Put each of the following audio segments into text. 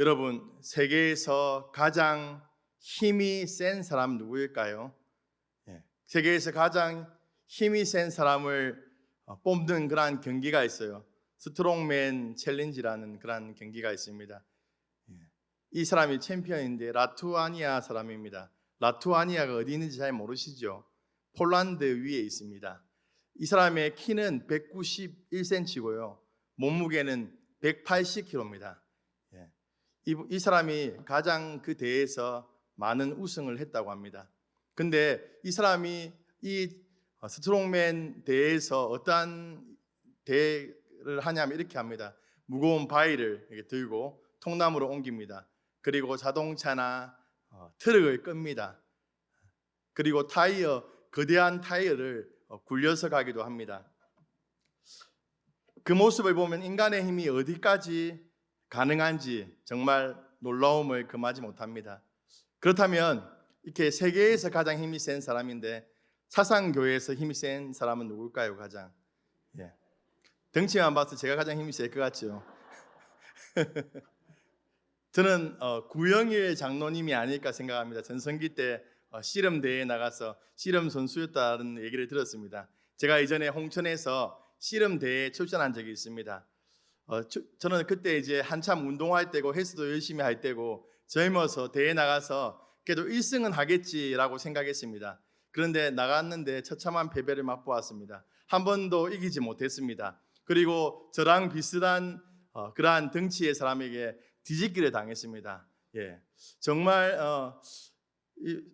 여러분, 세계에서 가장 힘이 센 사람 누구일까요? 세계에서 가장 힘이 센 사람을 뽑는 그러한 경기가 있어요. 스트롱맨 챌린지라는 그런 경기가 있습니다. 이 사람이 챔피언인데 라투아니아 사람입니다. 라투아니아가 어디 있는지 잘 모르시죠? 폴란드 위에 있습니다. 이 사람의 키는 191cm고요. 몸무게는 180kg입니다. 이 사람이 가장 그 대회에서 많은 우승을 했다고 합니다. 근데 이 사람이 이 스트롱맨 대회에서 어떠한 대회를 하냐면 이렇게 합니다. 무거운 바위를 이렇게 들고 통나무로 옮깁니다. 그리고 자동차나 트럭을 끕니다. 그리고 거대한 타이어를 굴려서 가기도 합니다. 그 모습을 보면 인간의 힘이 어디까지 가능한지 정말 놀라움을 금하지 못합니다. 그렇다면 이렇게 세계에서 가장 힘이 센 사람인데 사상교회에서 힘이 센 사람은 누굴까요? 가장 덩치만 봐서 제가 가장 힘이 셀 것 같죠. 저는 구영일 장로님이 아닐까 생각합니다. 전성기 때 씨름 대회에 나가서 씨름 선수였다는 얘기를 들었습니다. 제가 이전에 홍천에서 씨름 대회에 출전한 적이 있습니다. 저는 그때 이제 한참 운동할 때고 헬스도 열심히 할 때고 젊어서 대회 나가서 그래도 1승은 하겠지라고 생각했습니다. 그런데 나갔는데 처참한 패배를 맛보았습니다. 한 번도 이기지 못했습니다. 그리고 저랑 비슷한 그러한 덩치의 사람에게 뒤집기를 당했습니다. 정말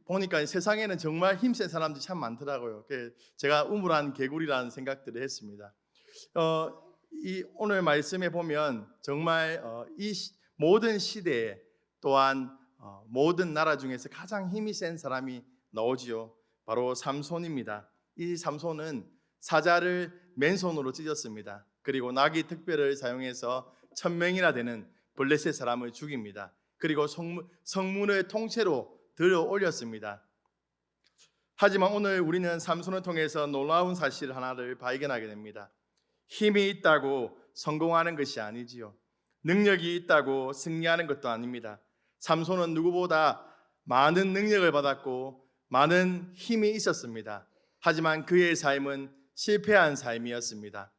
보니까 세상에는 정말 힘센 사람들이 참 많더라고요. 제가 우물한 개구리라는 생각들을 했습니다. 오늘 말씀에 보면 정말 이 모든 시대에 또한 모든 나라 중에서 가장 힘이 센 사람이 나오지요. 바로 삼손입니다. 이 삼손은 사자를 맨손으로 찢었습니다. 그리고 나귀 특별을 사용해서 1000명이나 되는 블레셋 사람을 죽입니다. 그리고 성문을 통째로 들어 올렸습니다. 하지만 오늘 우리는 삼손을 통해서 놀라운 사실 하나를 발견하게 됩니다. 힘이 있다고 성공하는 것이 아니지요. 능력이 있다고 승리하는 것도 아닙니다. 삼손은 누구보다 많은 능력을 받았고 많은 힘이 있었습니다. 하지만 그의 삶은 실패한 삶이었습니다.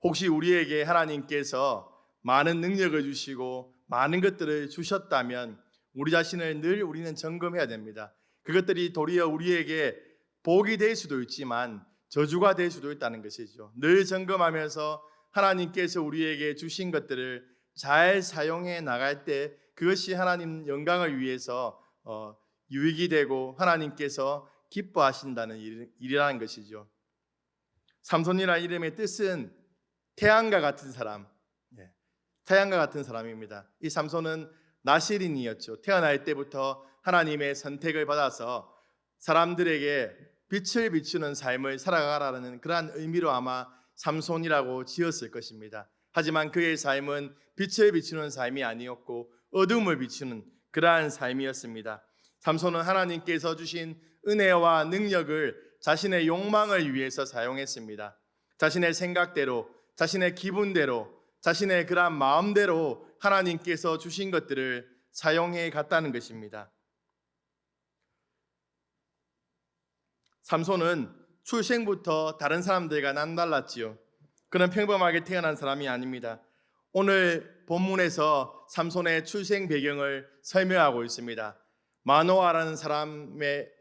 혹시 우리에게 하나님께서 많은 능력을 주시고 많은 것들을 주셨다면 우리 자신을 늘 우리는 점검해야 됩니다. 그것들이 도리어 우리에게 복이 될 수도 있지만 저주가 될 수도 있다는 것이죠. 늘 점검하면서 하나님께서 우리에게 주신 것들을 잘 사용해 나갈 때 그것이 하나님 영광을 위해서 유익이 되고 하나님께서 기뻐하신다는 일이라는 것이죠. 삼손이라는 이름의 뜻은 태양과 같은 사람, 태양과 같은 사람입니다. 이 삼손은 나시린이었죠. 태어날 때부터 하나님의 선택을 받아서 사람들에게 빛을 비추는 삶을 살아가라는 그러한 의미로 아마 삼손이라고 지었을 것입니다. 하지만 그의 삶은 빛을 비추는 삶이 아니었고 어둠을 비추는 그러한 삶이었습니다. 삼손은 하나님께서 주신 은혜와 능력을 자신의 욕망을 위해서 사용했습니다. 자신의 생각대로, 자신의 기분대로, 자신의 그러한 마음대로 하나님께서 주신 것들을 사용해 갔다는 것입니다. 삼손은 출생부터 다른 사람들과 남달랐지요. 그는 평범하게 태어난 사람이 아닙니다. 오늘 본문에서 삼손의 출생 배경을 설명하고 있습니다. 마노아라는 사람의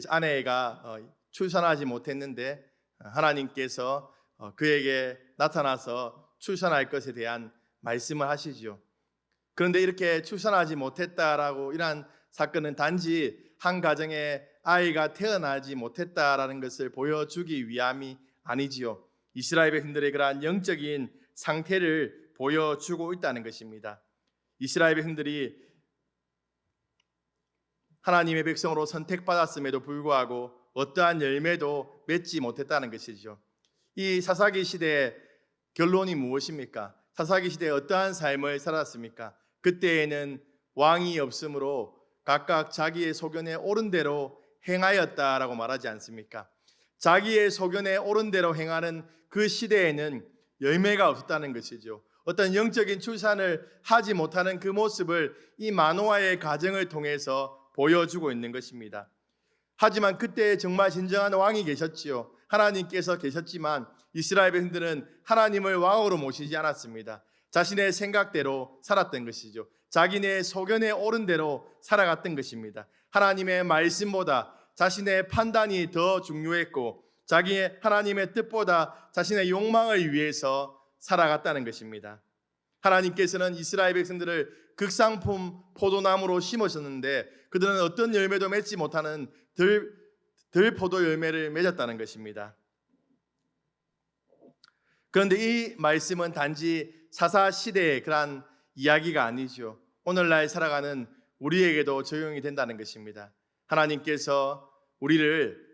아내가 출산하지 못했는데 하나님께서 그에게 나타나서 출산할 것에 대한 말씀을 하시죠. 그런데 이렇게 출산하지 못했다라고 이러한 사건은 단지 한 가정에 아이가 태어나지 못했다라는 것을 보여주기 위함이 아니지요. 이스라엘 백성들의 그러한 영적인 상태를 보여주고 있다는 것입니다. 이스라엘 백성들이 하나님의 백성으로 선택받았음에도 불구하고 어떠한 열매도 맺지 못했다는 것이죠. 이 사사기 시대의 결론이 무엇입니까? 사사기 시대에 어떠한 삶을 살았습니까? 그때에는 왕이 없으므로 각각 자기의 소견에 옳은 대로 행하였다라고 말하지 않습니까? 자기의 소견에 옳은 대로 행하는 그 시대에는 열매가 없었다는 것이죠. 어떤 영적인 출산을 하지 못하는 그 모습을 이 마노아의 가정을 통해서 보여주고 있는 것입니다. 하지만 그때 정말 진정한 왕이 계셨지요. 하나님께서 계셨지만 이스라엘 백성들은 하나님을 왕으로 모시지 않았습니다. 자신의 생각대로 살았던 것이죠. 자기네 소견에 옳은 대로 살아갔던 것입니다. 하나님의 말씀보다 자신의 판단이 더 중요했고 하나님의 뜻보다 자신의 욕망을 위해서 살아갔다는 것입니다. 하나님께서는 이스라엘 백성들을 극상품 포도나무로 심으셨는데 그들은 어떤 열매도 맺지 못하는 들 포도 열매를 맺었다는 것입니다. 그런데 이 말씀은 단지 사사 시대의 그러한 이야기가 아니죠. 오늘날 살아가는 우리에게도 적용이 된다는 것입니다. 하나님께서 우리를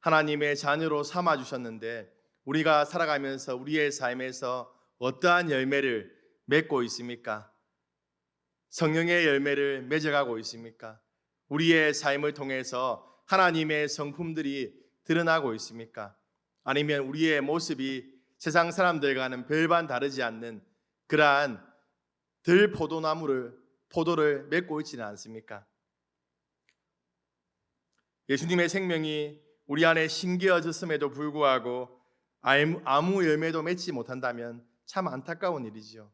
하나님의 자녀로 삼아 주셨는데 우리가 살아가면서 우리의 삶에서 어떠한 열매를 맺고 있습니까? 성령의 열매를 맺어가고 있습니까? 우리의 삶을 통해서 하나님의 성품들이 드러나고 있습니까? 아니면 우리의 모습이 세상 사람들과는 별반 다르지 않는 그러한 포도를 맺고 있지는 않습니까? 예수님의 생명이 우리 안에 심겨졌음에도 불구하고 아무 열매도 맺지 못한다면 참 안타까운 일이죠.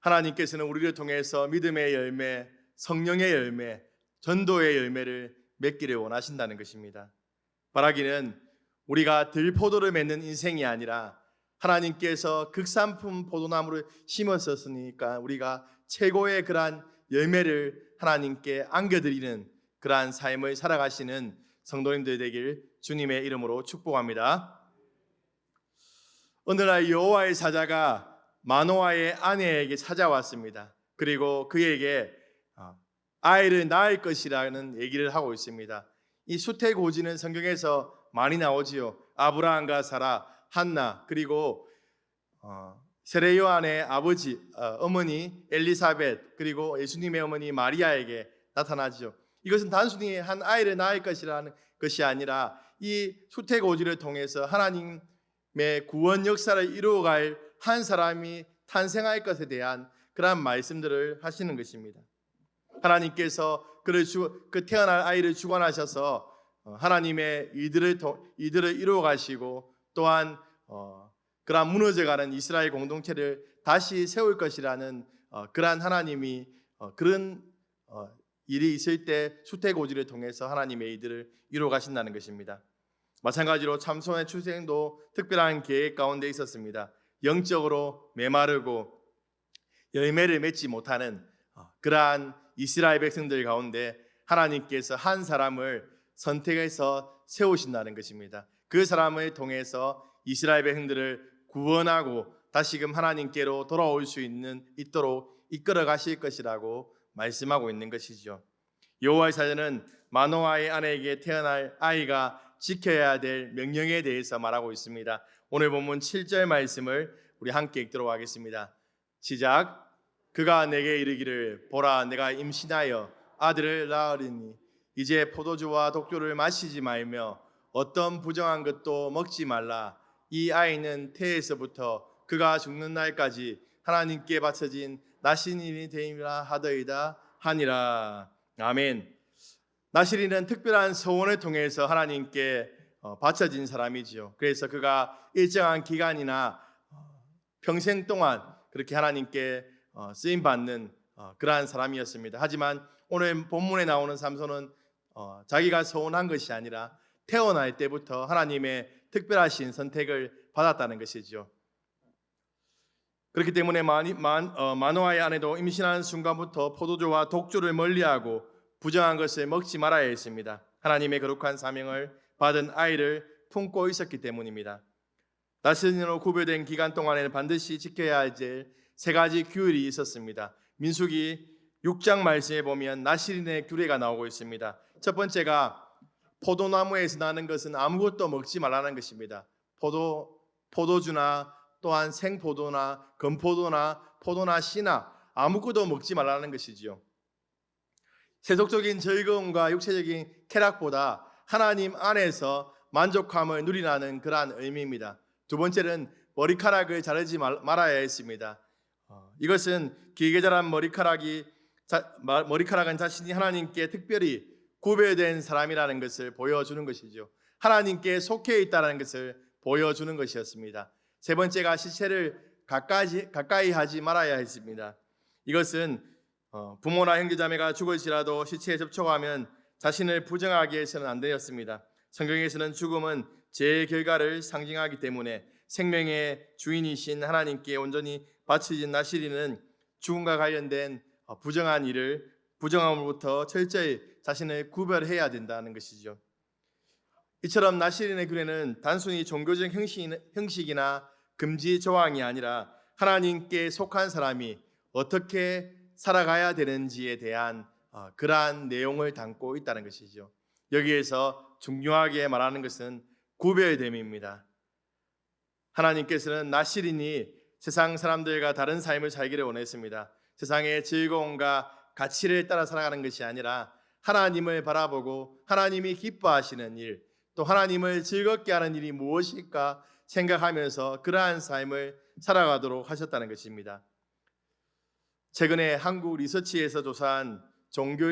하나님께서는 우리를 통해서 믿음의 열매, 성령의 열매, 전도의 열매를 맺기를 원하신다는 것입니다. 바라기는 우리가 들포도를 맺는 인생이 아니라 하나님께서 극산품 포도나무를 심었었으니까 우리가 최고의 그러한 열매를 하나님께 안겨드리는 그러한 삶을 살아가시는 성도님들 되길 주님의 이름으로 축복합니다. 오늘날 여호와의 사자가 마노아의 아내에게 찾아왔습니다. 그리고 그에게 아이를 낳을 것이라는 얘기를 하고 있습니다. 이 수태고지는 성경에서 많이 나오지요. 아브라함과 사라, 한나, 그리고 세례 요한의 어머니 엘리사벳, 그리고 예수님의 어머니 마리아에게 나타나죠. 이것은 단순히 한 아이를 낳을 것이라는 것이 아니라 이 수태고지를 통해서 하나님의 구원 역사를 이루어갈 한 사람이 탄생할 것에 대한 그러한 말씀들을 하시는 것입니다. 하나님께서 그 태어날 아이를 주관하셔서 하나님의 일들을 이루어 가시고 또한 그러한 무너져가는 이스라엘 공동체를 다시 세울 것이라는 그러한 하나님이 그런 일이 있을 때 수태고지를 통해서 하나님의 일들을 이루어 가신다는 것입니다. 마찬가지로 참손의 출생도 특별한 계획 가운데 있었습니다. 영적으로 메마르고 열매를 맺지 못하는 그러한 이스라엘 백성들 가운데 하나님께서 한 사람을 선택해서 세우신다는 것입니다. 그 사람을 통해서 이스라엘 백성들을 구원하고 다시금 하나님께로 돌아올 수 있도록 이끌어 가실 것이라고 말씀하고 있는 것이죠. 여호와의 사자는 마노아의 아내에게 태어날 아이가 지켜야 될 명령에 대해서 말하고 있습니다. 오늘 본문 7절 말씀을 우리 함께 읽도록 하겠습니다. 시작. 그가 내게 이르기를 보라 내가 임신하여 아들을 낳으리니 이제 포도주와 독주를 마시지 말며 어떤 부정한 것도 먹지 말라. 이 아이는 태에서부터 그가 죽는 날까지 하나님께 바쳐진 나시린이 되리라 하더이다 하니라. 아멘. 나시린은 특별한 소원을 통해서 하나님께 바쳐진 사람이지요. 그래서 그가 일정한 기간이나 평생 동안 그렇게 하나님께 쓰임 받는 그러한 사람이었습니다. 하지만 오늘 본문에 나오는 삼손은 자기가 소원한 것이 아니라 태어날 때부터 하나님의 특별하신 선택을 받았다는 것이죠. 그렇기 때문에 마노아의 아내도 임신하는 순간부터 포도주와 독주를 멀리하고 부정한 것을 먹지 말아야 했습니다. 하나님의 거룩한 사명을 받은 아이를 품고 있었기 때문입니다. 나시린으로 구별된 기간 동안에는 반드시 지켜야 할 세 가지 규율이 있었습니다. 민수기 6장 말씀에 보면 나시린의 규례가 나오고 있습니다. 첫 번째가 포도나무에서 나는 것은 아무것도 먹지 말라는 것입니다. 포도주나 또한 생포도나 건포도나 포도나 씨나 아무것도 먹지 말라는 것이지요. 세속적인 즐거움과 육체적인 쾌락보다 하나님 안에서 만족함을 누리라는 그러한 의미입니다. 두 번째는 머리카락을 자르지 말아야 했습니다. 이것은 길게 자란 머리카락은 자신이 하나님께 특별히 구별된 사람이라는 것을 보여주는 것이죠. 하나님께 속해 있다는 것을 보여주는 것이었습니다. 세 번째가 시체를 가까이 하지 말아야 했습니다. 이것은 부모나 형제자매가 죽을지라도 시체에 접촉하면 자신을 부정하게 해서는 안 되었습니다. 성경에서는 죽음은 죄의 결과를 상징하기 때문에 생명의 주인이신 하나님께 온전히 바쳐진 나시린은 죽음과 관련된 부정함으로부터 철저히 자신을 구별해야 된다는 것이죠. 이처럼 나시린의 규례는 단순히 종교적 형식이나 금지 조항이 아니라 하나님께 속한 사람이 어떻게 살아가야 되는지에 대한 그러한 내용을 담고 있다는 것이죠. 여기에서 중요하게 말하는 것은 구별됨입니다. 하나님께서는 나시린이 세상 사람들과 다른 삶을 살기를 원했습니다. 세상의 즐거움과 가치를 따라 살아가는 것이 아니라 하나님을 바라보고 하나님이 기뻐하시는 일, 또 하나님을 즐겁게 하는 일이 무엇일까 생각하면서 그러한 삶을 살아가도록 하셨다는 것입니다. 최근에 한국 리서치에서 조사한 종교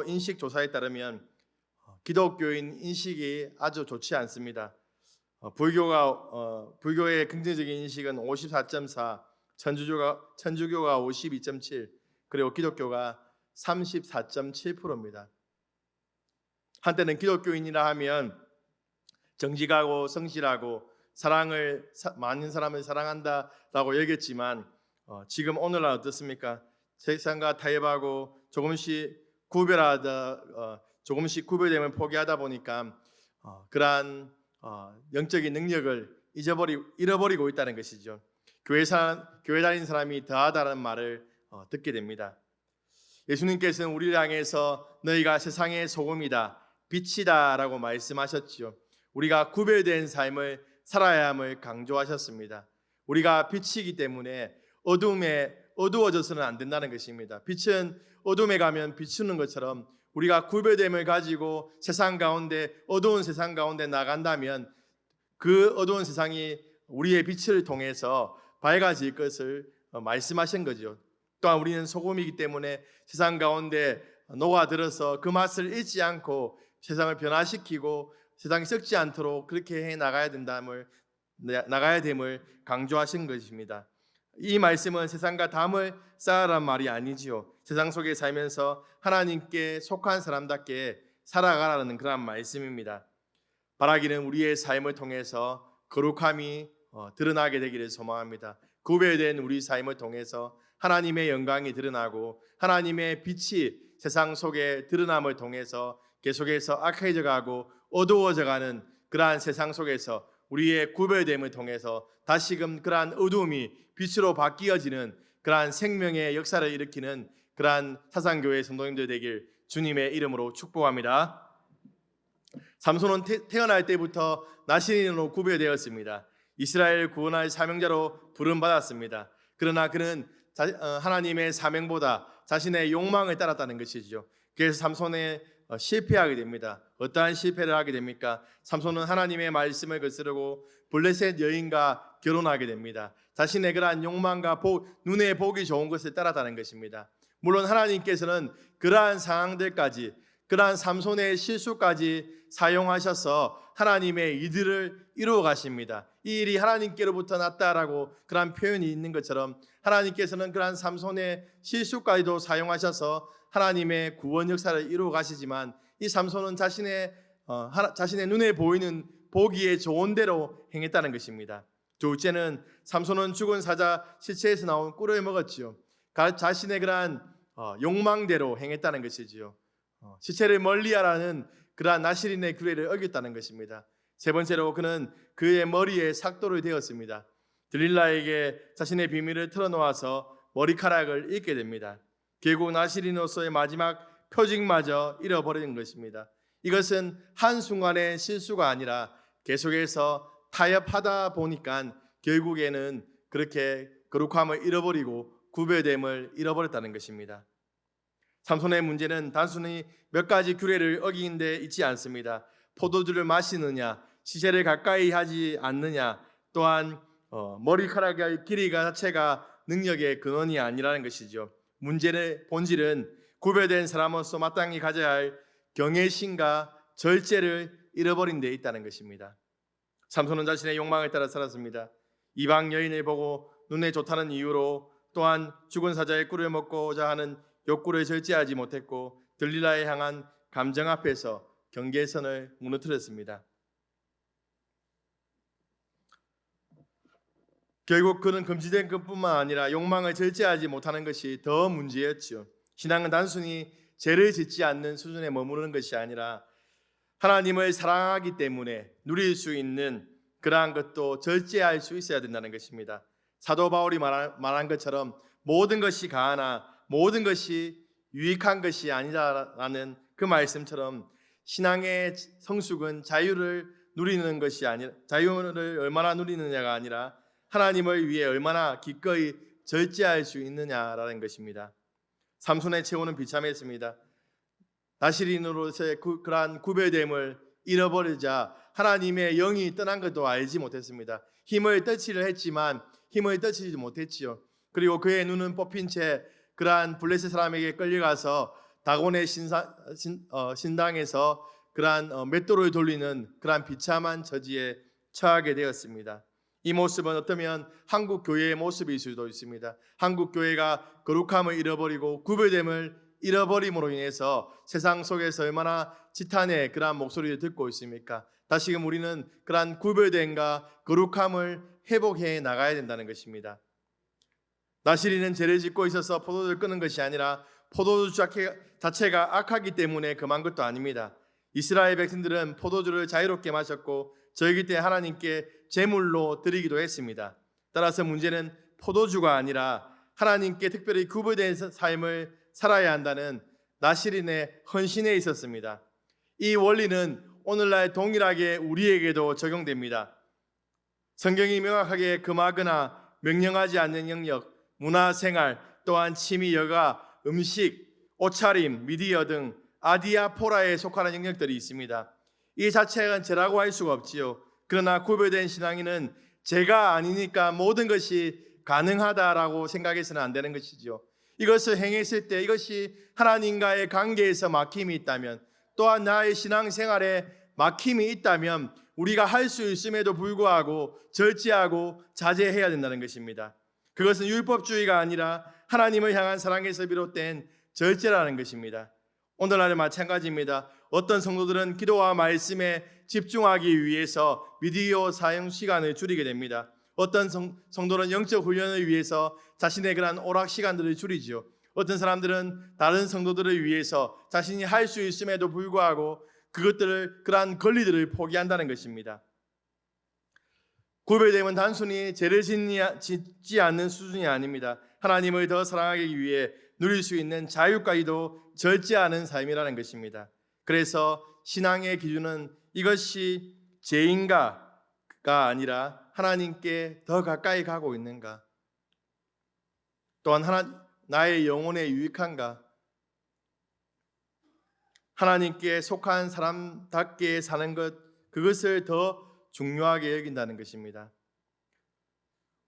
인식 조사에 따르면 기독교인 인식이 아주 좋지 않습니다. 불교의 긍정적인 인식은 54.4, 천주교가 52.7, 그리고 기독교가 34.7%입니다. 한때는 기독교인이라 하면 정직하고 성실하고 많은 사람을 사랑한다라고 여겼지만 지금 오늘날 어떻습니까? 세상과 타협하고 조금씩 구별됨을 포기하다 보니까 그러한 영적인 능력을 잃어버리고 있다는 것이죠. 교회 다니는 사람이 더하다는 말을 듣게 됩니다. 예수님께서는 우리를 향해서 너희가 세상의 소금이다, 빛이다라고 말씀하셨지요. 우리가 구별된 삶을 살아야 함을 강조하셨습니다. 우리가 빛이기 때문에 어두워져서는 안 된다는 것입니다. 빛은 어둠에 가면 비추는 것처럼 우리가 구별됨을 가지고 어두운 세상 가운데 나간다면 그 어두운 세상이 우리의 빛을 통해서 밝아질 것을 말씀하신 거죠. 또한 우리는 소금이기 때문에 세상 가운데 녹아들어서 그 맛을 잃지 않고 세상을 변화시키고 세상이 썩지 않도록 그렇게 해 나가야 됨을 강조하신 것입니다. 이 말씀은 세상과 담을 쌓으란 말이 아니지요. 세상 속에 살면서 하나님께 속한 사람답게 살아가라는 그런 말씀입니다. 바라기는 우리의 삶을 통해서 거룩함이 드러나게 되기를 소망합니다. 구별된 우리 삶을 통해서 하나님의 영광이 드러나고 하나님의 빛이 세상 속에 드러남을 통해서 계속해서 악해져가고 어두워져가는 그러한 세상 속에서 우리의 구별됨을 통해서 다시금 그러한 어두움이 빛으로 바뀌어지는 그러한 생명의 역사를 일으키는 그러한 사상교회 성도님들 되길 주님의 이름으로 축복합니다. 삼손은 태어날 때부터 나시린으로 구별되었습니다. 이스라엘 구원할 사명자로 부름받았습니다. 그러나 그는 하나님의 사명보다 자신의 욕망을 따랐다는 것이죠. 그래서 삼손에 실패하게 됩니다. 어떠한 실패를 하게 됩니까? 삼손은 하나님의 말씀을 거스르고 블레셋 여인과 결혼하게 됩니다. 자신의 그러한 욕망과 눈에 보기 좋은 것을 따랐다는 것입니다. 물론 하나님께서는 그러한 상황들까지, 그러한 삼손의 실수까지 사용하셔서 하나님의 이들을 이루어 가십니다. 이 일이 하나님께로부터 났다라고 그러한 표현이 있는 것처럼 하나님께서는 그러한 삼손의 실수까지도 사용하셔서 하나님의 구원 역사를 이루어 가시지만 이 삼손은 자신의 눈에 보이는 보기에 좋은 대로 행했다는 것입니다. 둘째는 삼손은 죽은 사자 시체에서 나온 꿀을 먹었지요. 자신의 그러한 욕망대로 행했다는 것이지요. 시체를 멀리하라는 그러한 나시린의 규례를 어겼다는 것입니다. 세 번째로 그는 그의 머리에 삭도를 대었습니다. 들릴라에게 자신의 비밀을 털어놓아서 머리카락을 잃게 됩니다. 결국 나시린으로서의 마지막 표징마저 잃어버리는 것입니다. 이것은 한순간의 실수가 아니라 계속해서 타협하다 보니까 결국에는 그렇게 거룩함을 잃어버리고 구별됨을 잃어버렸다는 것입니다. 삼손의 문제는 단순히 몇 가지 규례를 어긴 데 있지 않습니다. 포도주를 마시느냐, 시체를 가까이 하지 않느냐, 또한 머리카락의 길이가 자체가 능력의 근원이 아니라는 것이죠. 문제의 본질은 구별된 사람으로서 마땅히 가져야 할 경외심과 절제를 잃어버린 데 있다는 것입니다. 삼손은 자신의 욕망을 따라 살았습니다. 이방 여인을 보고 눈에 좋다는 이유로, 또한 죽은 사자의 꿀을 먹고자 하는 욕구를 절제하지 못했고, 들릴라에 향한 감정 앞에서 경계선을 무너뜨렸습니다. 결국 그는 금지된 것뿐만 아니라 욕망을 절제하지 못하는 것이 더 문제였죠. 신앙은 단순히 죄를 짓지 않는 수준에 머무르는 것이 아니라 하나님을 사랑하기 때문에 누릴 수 있는 그러한 것도 절제할 수 있어야 된다는 것입니다. 사도 바울이 말한 것처럼 모든 것이 가하나 모든 것이 유익한 것이 아니라는 그 말씀처럼 신앙의 성숙은 자유를 누리는 것이 아니라, 자유를 얼마나 누리느냐가 아니라 하나님을 위해 얼마나 기꺼이 절제할 수 있느냐라는 것입니다. 삼손의 최후는 비참했습니다. 나실인으로서의 그러한 구별됨을 잃어버리자 하나님의 영이 떠난 것도 알지 못했습니다. 힘을 떠치를 했지만 힘을 떠치지 못했지요. 그리고 그의 눈은 뽑힌 채 그러한 블레셋 사람에게 끌려가서 다곤의 신당에서 그러한 맷돌을 돌리는 그러한 비참한 처지에 처하게 되었습니다. 이 모습은 어쩌면 한국 교회의 모습일 수도 있습니다. 한국 교회가 거룩함을 잃어버리고 구별됨을 잃어버림으로 인해서 세상 속에서 얼마나 지탄의 그러한 목소리를 듣고 있습니까? 다시금 우리는 그러한 구별됨과 거룩함을 회복해 나가야 된다는 것입니다. 나실이는 죄를 짓고 있어서 포도주를 끊은 것이 아니라 포도주 자체가 악하기 때문에 금한 것도 아닙니다. 이스라엘 백성들은 포도주를 자유롭게 마셨고 저희기 때 하나님께 제물로 드리기도 했습니다. 따라서 문제는 포도주가 아니라 하나님께 특별히 구별된 삶을 살아야 한다는 나실인의 헌신에 있었습니다. 이 원리는 오늘날 동일하게 우리에게도 적용됩니다. 성경이 명확하게 금하거나 명령하지 않는 영역, 문화생활, 또한 취미, 여가, 음식, 옷차림, 미디어 등 아디아포라에 속하는 영역들이 있습니다. 이 자체는 죄라고 할 수가 없지요. 그러나 구별된 신앙인은 죄가 아니니까 모든 것이 가능하다라고 생각해서는 안 되는 것이죠. 이것을 행했을 때 이것이 하나님과의 관계에서 막힘이 있다면, 또한 나의 신앙생활에 막힘이 있다면 우리가 할 수 있음에도 불구하고 절제하고 자제해야 된다는 것입니다. 그것은 율법주의가 아니라 하나님을 향한 사랑에서 비롯된 절제라는 것입니다. 오늘날은 마찬가지입니다. 어떤 성도들은 기도와 말씀에 집중하기 위해서 미디어 사용 시간을 줄이게 됩니다. 어떤 성도는 영적 훈련을 위해서 자신의 그러한 오락 시간들을 줄이지요. 어떤 사람들은 다른 성도들을 위해서 자신이 할 수 있음에도 불구하고 그러한 권리들을 포기한다는 것입니다. 구별됨은 단순히 죄를 짓지 않는 수준이 아닙니다. 하나님을 더 사랑하기 위해 누릴 수 있는 자유까지도 절제하는 삶이라는 것입니다. 그래서 신앙의 기준은 이것이 죄인가가 아니라 하나님께 더 가까이 가고 있는가, 또한 나의 영혼에 유익한가, 하나님께 속한 사람답게 사는 것, 그것을 더 중요하게 여긴다는 것입니다.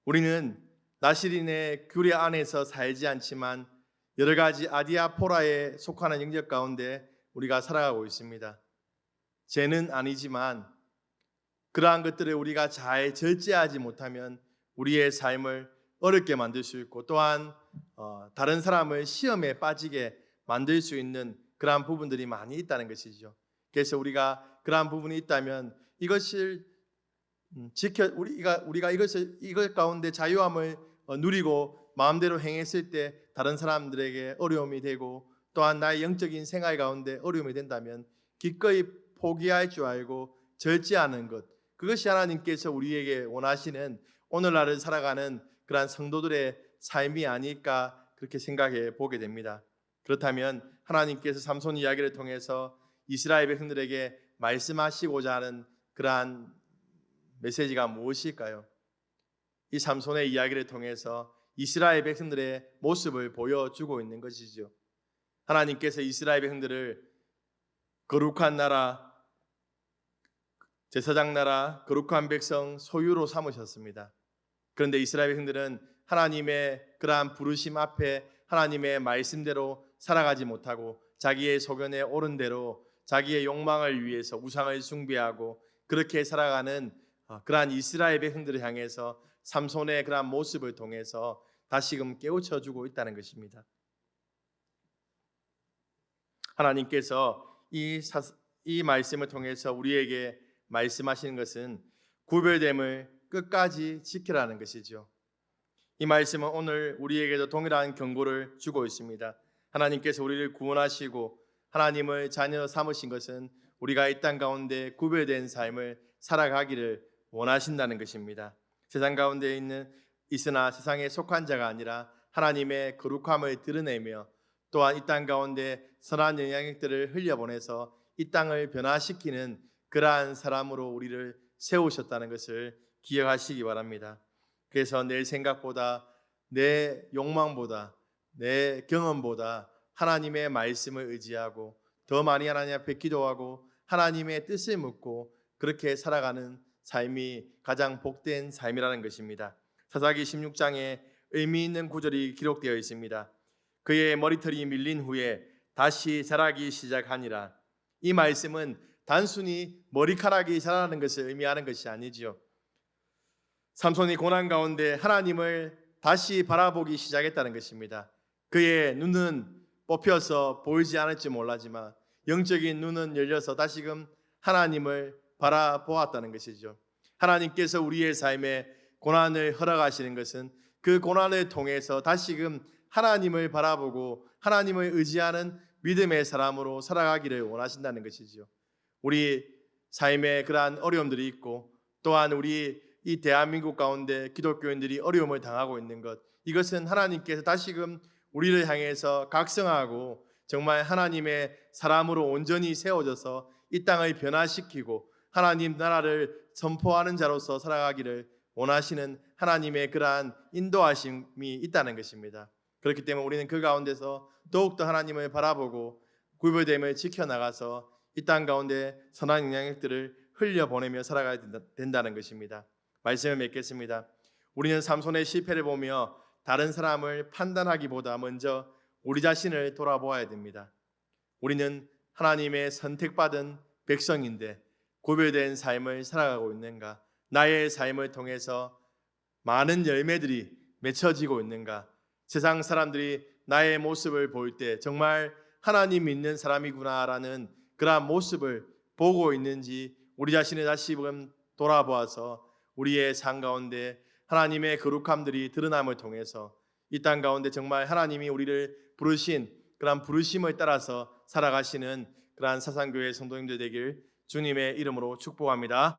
우리는 나실인의 규례 안에서 살지 않지만 여러 가지 아디아포라에 속하는 영역 가운데 우리가 살아가고 있습니다. 죄는 아니지만 그러한 것들을 우리가 잘 절제하지 못하면 우리의 삶을 어렵게 만들 수 있고, 또한 다른 사람을 시험에 빠지게 만들 수 있는 그러한 부분들이 많이 있다는 것이죠. 그래서 우리가 그러한 부분이 있다면 이것을 우리가 이것 가운데 자유함을 누리고 마음대로 행했을 때 다른 사람들에게 어려움이 되고, 또한 나의 영적인 생활 가운데 어려움이 된다면 기꺼이 포기할 줄 알고 절제하는 것, 그것이 하나님께서 우리에게 원하시는 오늘날을 살아가는 그러한 성도들의 삶이 아닐까, 그렇게 생각해 보게 됩니다. 그렇다면 하나님께서 삼손 이야기를 통해서 이스라엘 백성들에게 말씀하시고자 하는 그러한 메시지가 무엇일까요? 이 삼손의 이야기를 통해서 이스라엘 백성들의 모습을 보여주고 있는 것이죠. 하나님께서 이스라엘 백성들을 거룩한 나라, 제사장 나라 거룩한 백성 소유로 삼으셨습니다. 그런데 이스라엘 백성들은 하나님의 그러한 부르심 앞에 하나님의 말씀대로 살아가지 못하고 자기의 소견에 옳은 대로 자기의 욕망을 위해서 우상을 숭배하고 그렇게 살아가는 그러한 이스라엘 백성들을 향해서 삼손의 그러한 모습을 통해서 다시금 깨우쳐 주고 있다는 것입니다. 하나님께서 이 말씀을 통해서 우리에게 말씀하시는 것은 구별됨을 끝까지 지키라는 것이죠. 이 말씀은 오늘 우리에게도 동일한 경고를 주고 있습니다. 하나님께서 우리를 구원하시고 하나님을 자녀 삼으신 것은 우리가 이 땅 가운데 구별된 삶을 살아가기를 원하신다는 것입니다. 세상 가운데 있으나 세상에 속한 자가 아니라 하나님의 거룩함을 드러내며 또한 이 땅 가운데 선한 영향력들을 흘려보내서 이 땅을 변화시키는 그러한 사람으로 우리를 세우셨다는 것을 기억하시기 바랍니다. 그래서 내 생각보다 내 욕망보다 내 경험보다 하나님의 말씀을 의지하고 더 많이 하나님 앞에 기도하고 하나님의 뜻을 묻고 그렇게 살아가는 삶이 가장 복된 삶이라는 것입니다. 사사기 16장에 의미 있는 구절이 기록되어 있습니다. 그의 머리털이 밀린 후에 다시 자라기 시작하니라. 이 말씀은 단순히 머리카락이 자라는 것을 의미하는 것이 아니지요. 삼손이 고난 가운데 하나님을 다시 바라보기 시작했다는 것입니다. 그의 눈은 뽑혀서 보이지 않을지 몰라지만 영적인 눈은 열려서 다시금 하나님을 바라보았다는 것이죠. 하나님께서 우리의 삶에 고난을 허락하시는 것은 그 고난을 통해서 다시금 하나님을 바라보고 하나님을 의지하는 믿음의 사람으로 살아가기를 원하신다는 것이죠. 우리 삶에 그러한 어려움들이 있고 또한 우리 이 대한민국 가운데 기독교인들이 어려움을 당하고 있는 것, 이것은 하나님께서 다시금 우리를 향해서 각성하고 정말 하나님의 사람으로 온전히 세워져서 이 땅을 변화시키고 하나님 나라를 선포하는 자로서 살아가기를 원하시는 하나님의 그러한 인도하심이 있다는 것입니다. 그렇기 때문에 우리는 그 가운데서 더욱더 하나님을 바라보고 구별됨을 지켜나가서 이 땅 가운데 선한 영향력들을 흘려보내며 살아가야 된다는 것입니다. 말씀을 맺겠습니다. 우리는 삼손의 실패를 보며 다른 사람을 판단하기보다 먼저 우리 자신을 돌아보아야 됩니다. 우리는 하나님의 선택받은 백성인데 구별된 삶을 살아가고 있는가? 나의 삶을 통해서 많은 열매들이 맺혀지고 있는가? 세상 사람들이 나의 모습을 볼 때 정말 하나님 믿는 사람이구나라는 그러한 모습을 보고 있는지 우리 자신을 다시금 돌아보아서 우리의 삶 가운데 하나님의 거룩함들이 드러남을 통해서 이 땅 가운데 정말 하나님이 우리를 부르신 그러한 부르심을 따라서 살아가시는 그러한 사상교회 성도님들 되길 주님의 이름으로 축복합니다.